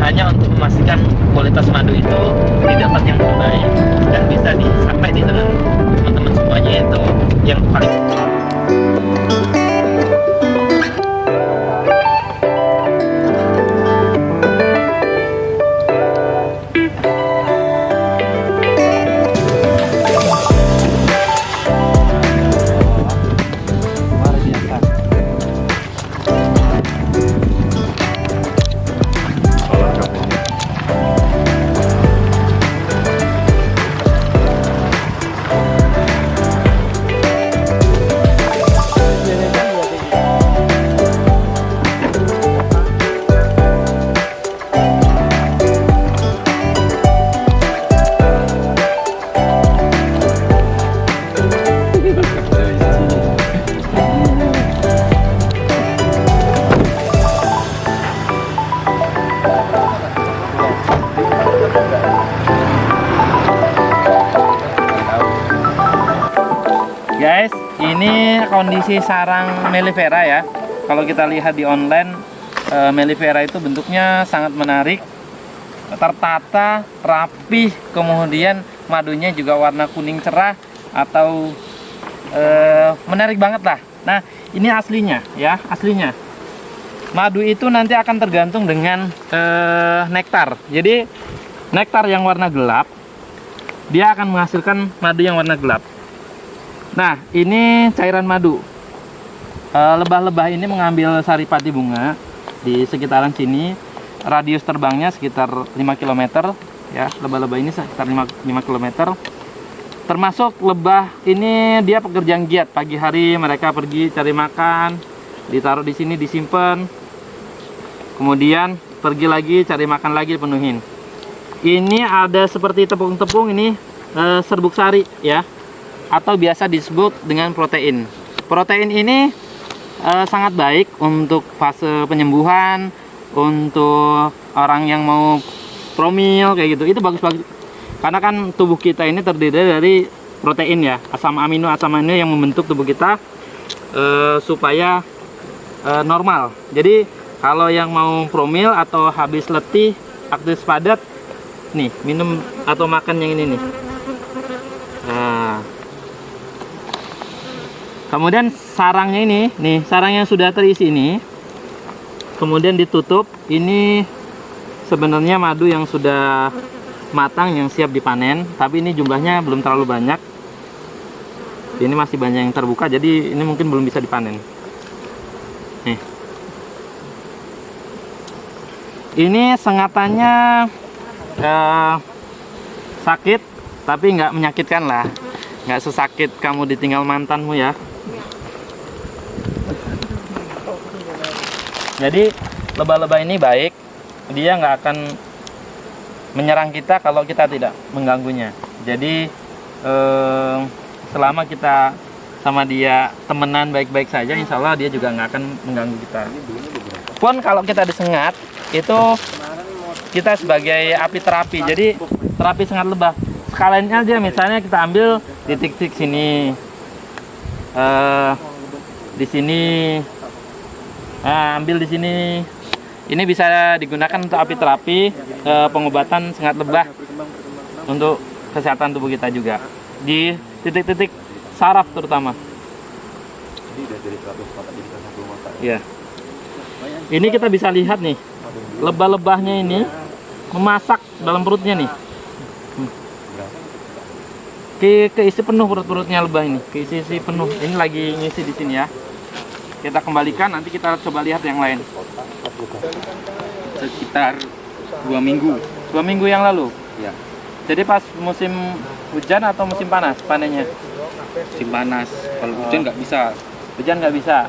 hanya untuk memastikan kualitas madu itu didapat yang terbaik dan bisa disampai di tangan teman-teman semuanya, itu yang paling. Guys, ini kondisi sarang mellifera ya. Kalau kita lihat di online, mellifera itu bentuknya sangat menarik, tertata, rapih, kemudian madunya juga warna kuning cerah atau menarik banget lah. Nah, ini aslinya ya, aslinya. Madu itu nanti akan tergantung dengan nektar. Jadi nektar yang warna gelap, dia akan menghasilkan madu yang warna gelap. Nah, ini cairan madu. Lebah-lebah ini mengambil saripati bunga di sekitaran sini. Radius terbangnya sekitar 5 km ya. Lebah-lebah ini sekitar 5 km. Termasuk lebah ini dia pekerjaan giat. Pagi hari mereka pergi cari makan, ditaruh di sini disimpan. Kemudian pergi lagi cari makan lagi, dipenuhin. Ini ada seperti tepung-tepung, ini serbuk sari ya, atau biasa disebut dengan protein. Protein ini sangat baik untuk fase penyembuhan, untuk orang yang mau promil kayak gitu. Itu bagus-bagus. Karena kan tubuh kita ini terdiri dari protein ya, asam amino yang membentuk tubuh kita supaya normal. Jadi kalau yang mau promil atau habis letih, aktivitas padat, nih minum atau makan yang ini nih. Nah, kemudian sarangnya ini, nih sarang yang sudah terisi ini, kemudian ditutup. Ini sebenarnya madu yang sudah matang yang siap dipanen, tapi ini jumlahnya belum terlalu banyak. Ini masih banyak yang terbuka, jadi ini mungkin belum bisa dipanen. Nih, ini sengatannya sakit, tapi nggak menyakitkan lah, nggak sesakit kamu ditinggal mantanmu ya. Jadi lebah-lebah ini baik, dia nggak akan menyerang kita kalau kita tidak mengganggunya. Jadi selama kita sama dia temenan baik-baik saja, insya Allah dia juga nggak akan mengganggu kita. Pun kalau kita disengat, itu kita sebagai api terapi. Jadi terapi sengat lebah. Sekalian aja, misalnya kita ambil di titik sini, di sini, ambil di sini. Ini bisa digunakan untuk api terapi, pengobatan sengat lebah untuk kesehatan tubuh kita juga di titik-titik saraf terutama. Ya. Ini kita bisa lihat nih, lebah-lebahnya ini memasak dalam perutnya nih. Keisi penuh perut-perutnya lebah ini, keisi penuh. Ini lagi ngisi di sini ya. Kita kembalikan, nanti kita coba lihat yang lain. Sekitar 2 minggu. 2 minggu yang lalu. Ya. Jadi pas musim hujan atau musim panas panennya? Musim panas. Kalau hujan nggak bisa. Hujan nggak bisa.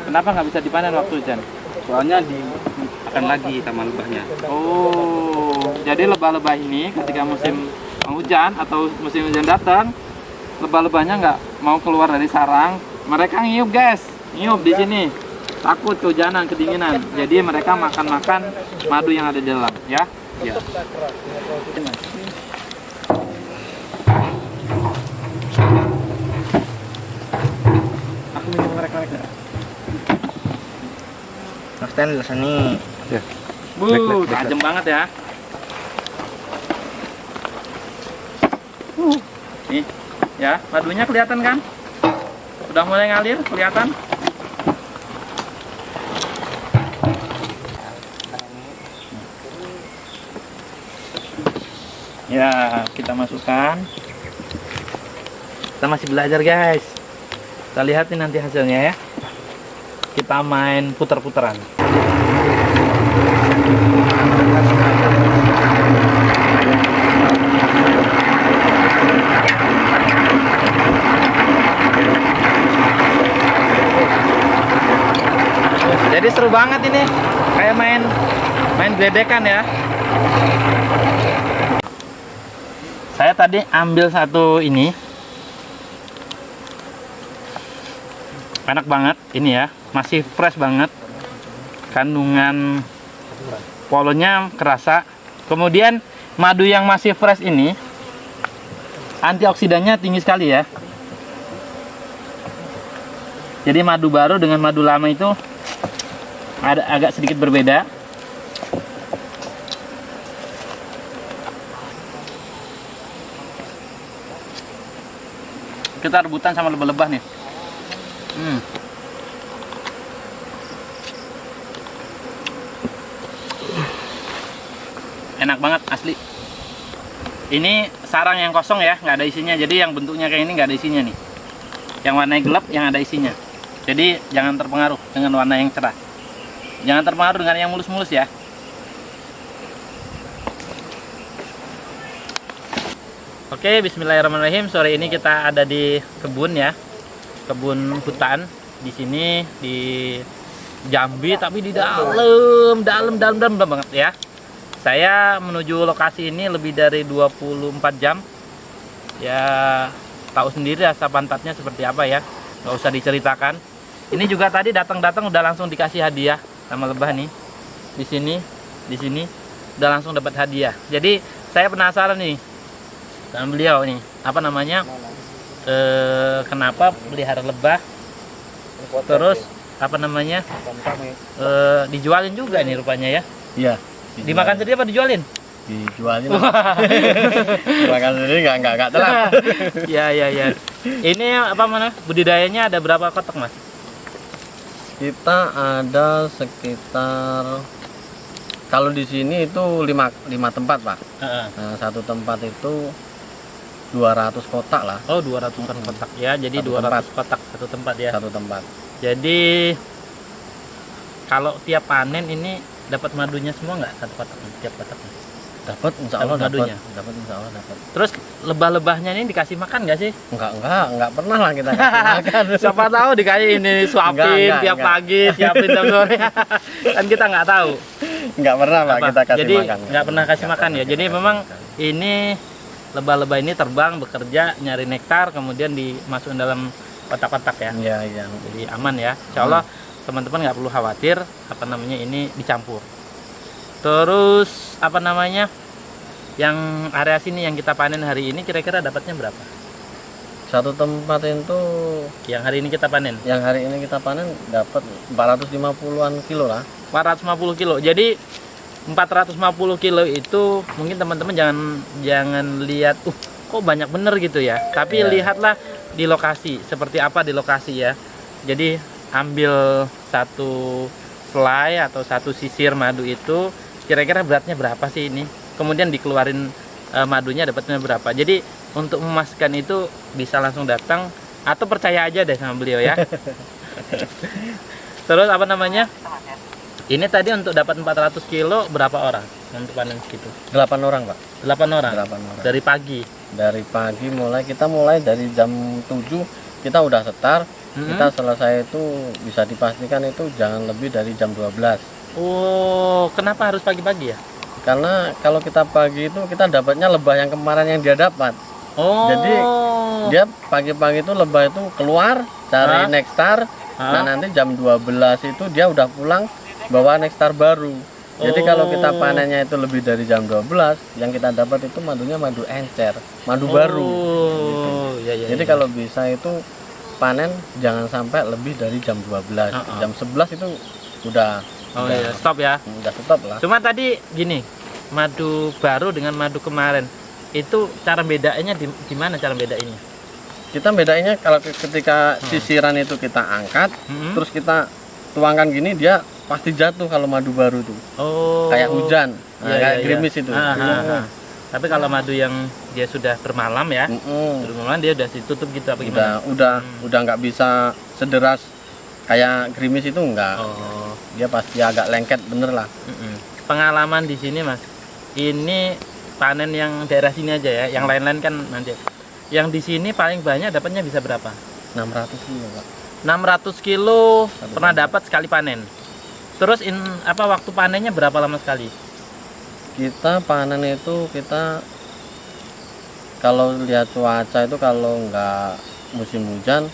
Kenapa nggak bisa dipanen waktu hujan? Soalnya akan lagi taman lebahnya. Oh, jadi lebah-lebah ini ketika musim hujan atau musim hujan datang, lebah-lebahnya nggak mau keluar dari sarang. Mereka ngiup guys, ngiup di sini. Takut kehujanan, kedinginan. Jadi mereka makan-makan madu yang ada di dalam, ya. Ya. Aku minum mereka. Nakten di sini. Ya. Tajam banget ya. Nih, ya, madunya kelihatan kan? Udah mulai ngalir, kelihatan. Ya, kita masukkan. Kita masih belajar, guys. Kita lihatin nanti hasilnya ya. Kita main puter-puteran. Jadi seru banget ini, kayak main gledekan ya. Saya tadi ambil satu ini, enak banget ini ya, masih fresh banget, kandungan polennya kerasa. Kemudian madu yang masih fresh ini antioksidannya tinggi sekali ya. Jadi madu baru dengan madu lama itu ada agak sedikit berbeda. Kita rebutan sama lebah-lebah nih. Enak banget asli. Ini sarang yang kosong ya, nggak ada isinya. Jadi yang bentuknya kayak ini nggak ada isinya nih. Yang warnanya gelap yang ada isinya. Jadi jangan terpengaruh dengan warna yang cerah. Jangan terpengaruh dengan yang mulus-mulus ya. Oke, bismillahirrahmanirrahim. Sore ini kita ada di kebun ya. Kebun hutan di sini di Jambi, tapi di dalam banget ya. Saya menuju lokasi ini lebih dari 24 jam. Ya, tahu sendiri rasa pantatnya seperti apa ya. Nggak usah diceritakan. Ini juga tadi datang-datang udah langsung dikasih hadiah sama lebah nih. Di sini udah langsung dapat hadiah. Jadi saya penasaran nih sama beliau nih, apa namanya? Kenapa pelihara lebah? Terus apa namanya? Dijualin juga nih rupanya ya? Iya. Dimakan sendiri apa dijualin? Dijualin. Dimakan sendiri nggak telat. Ya. Ini apa mana? Budidayanya ada berapa kotak mas? Kita ada sekitar, kalau di sini itu 5 tempat pak. Nah, satu tempat itu 200 kotak lah. Oh 200-an kotak ya. Jadi Satu 200 kotak satu tempat ya. Satu tempat. Jadi kalau tiap panen ini dapat madunya semua nggak satu kotak tiap kotaknya? Dapat, insya Allah dapat. madunya. Dapat, insya Allah dapat. Terus lebah-lebahnya ini dikasih makan nggak sih? Enggak pernah lah kita kasih makan. Siapa tahu dikasih ini suapin tiap pagi, siapin tiap sore. Kan kita nggak tahu. Enggak pernah pak kita kasih Jadi makan. nggak pernah kasih makan ya. Jadi memang ini lebah-lebah ini terbang bekerja nyari nektar, kemudian dimasukkan dalam kotak-kotak ya. Iya. Jadi aman ya. Insya Allah teman-teman nggak perlu khawatir apa namanya ini dicampur. Terus apa namanya yang area sini yang kita panen hari ini kira-kira dapatnya berapa? Satu tempat itu Yang hari ini kita panen? yang hari ini kita panen dapat 450-an kilo lah. 450 kilo. Jadi 450 kilo itu mungkin teman-teman jangan lihat kok banyak bener gitu ya. Tapi Iya. lihatlah di lokasi seperti apa di lokasi ya. Jadi ambil satu selai atau satu sisir madu itu kira-kira beratnya berapa sih ini, kemudian dikeluarin madunya dapatnya berapa. Jadi untuk memastikan itu bisa langsung datang atau percaya aja deh sama beliau ya. Terus apa namanya, ini tadi untuk dapat 400 kilo berapa orang untuk panen segitu? 8 orang pak. 8 orang? 8 orang. Dari pagi? Dari pagi kita mulai dari jam 7 kita udah setar. Kita selesai itu bisa dipastikan itu jangan lebih dari jam 12. Oh, kenapa harus pagi-pagi ya? Karena kalau kita pagi itu kita dapatnya lebah yang kemarin yang dia dapat. Oh. Jadi dia pagi-pagi itu lebah itu keluar cari nektar. Nah nanti jam 12 itu dia udah pulang bawa nektar baru. Jadi kalau kita panennya itu lebih dari jam 12, yang kita dapat itu madunya madu encer, madu baru. Gitu. Jadi kalau bisa itu panen jangan sampai lebih dari jam 12. Jam 11 itu udah Oh iya, stop ya. Udah stop lah. Cuma tadi gini, madu baru dengan madu kemarin itu cara bedanya di mana cara bedainnya? Kita bedainnya kalau ketika sisiran itu kita angkat, terus kita tuangkan gini, dia pasti jatuh kalau madu baru tuh. Oh. Kayak hujan, nah, Iya, kayak iya, gerimis iya. itu. Tapi kalau madu yang dia sudah bermalam ya, bermalam dia udah ditutup gitu apa gimana? Udah nggak bisa sederas kayak gerimis itu enggak. Oh. Dia pasti agak lengket bener lah. Pengalaman di sini Mas, ini panen yang daerah sini aja ya, yang lain-lain kan nanti. Yang di sini paling banyak dapatnya bisa berapa? 600 kilo Pak. 600 kilo pernah dapat sekali panen. Terus waktu panennya berapa lama sekali? Kita panen itu kalau lihat cuaca itu kalau nggak musim hujan,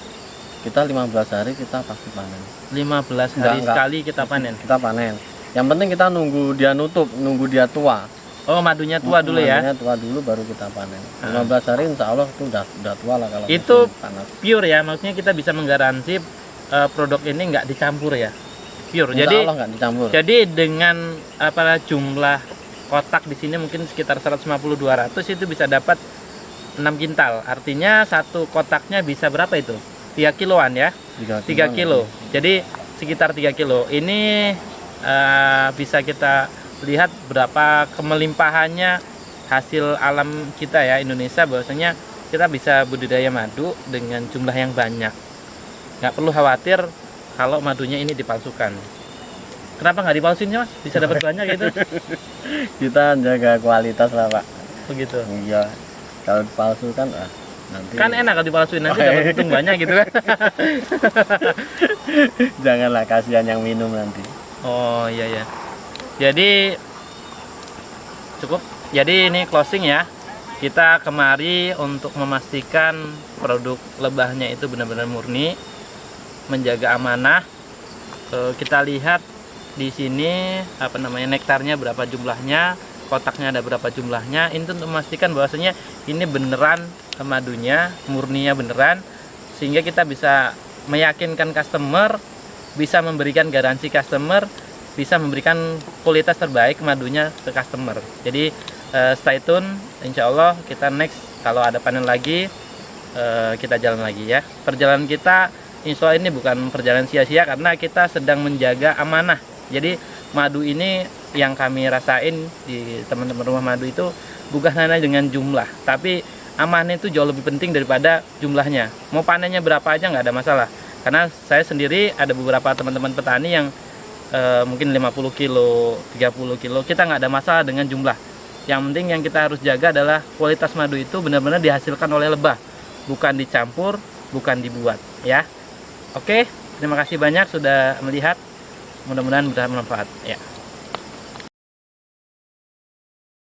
kita 15 hari kita pasti panen. 15 hari sekali kita panen. Kita panen. Yang penting kita nunggu dia nutup, nunggu dia tua. Oh, madunya tua dulu ya. Madunya tua dulu baru kita panen. 15 hari insya Allah itu udah tua lah kalau itu panas. Pure ya, maksudnya kita bisa menggaransi produk ini nggak dicampur ya. Pure. Insya Jadi Allah nggak dicampur. Jadi dengan jumlah kotak di sini mungkin sekitar 150-200 itu bisa dapat 6 kintal. Artinya satu kotaknya bisa berapa itu? 3 kiloan ya. 3 kilo. Jadi sekitar 3 kilo. Ini bisa kita lihat berapa kemelimpahannya hasil alam kita ya Indonesia, bahwasanya kita bisa budidaya madu dengan jumlah yang banyak. Nggak perlu khawatir kalau madunya ini dipalsukan. Kenapa nggak dipalsuin Mas? Bisa dapat banyak gitu? Kita jaga kualitas lah Pak. Begitu. Iya. Kalau dipalsukan nanti. Kan enak kalau dipalsuin, nanti dapat untung banyak gitu kan? Janganlah, kasihan yang minum nanti. Oh iya ya. Jadi cukup. Jadi ini closing ya. Kita kemari untuk memastikan produk lebahnya itu benar-benar murni, menjaga amanah. Kita lihat di sini nektarnya berapa jumlahnya, kotaknya ada berapa jumlahnya. Ini untuk memastikan bahwasanya ini beneran madunya, murninya beneran, sehingga kita bisa meyakinkan customer, bisa memberikan garansi customer, bisa memberikan kualitas terbaik madunya ke customer. Jadi stay tune, insya Allah kita next kalau ada panen lagi kita jalan lagi ya. Perjalanan kita insya Allah ini bukan perjalanan sia-sia karena kita sedang menjaga amanah. Jadi madu ini yang kami rasain di teman-teman rumah madu itu bukan hanya dengan jumlah, tapi amanah itu jauh lebih penting daripada jumlahnya. Mau panennya berapa aja nggak ada masalah. Karena saya sendiri ada beberapa teman-teman petani yang mungkin 50 kilo, 30 kilo, kita nggak ada masalah dengan jumlah. Yang penting yang kita harus jaga adalah kualitas madu itu benar-benar dihasilkan oleh lebah, bukan dicampur, bukan dibuat ya. Oke, terima kasih banyak sudah melihat, mudah-mudahan bermanfaat ya.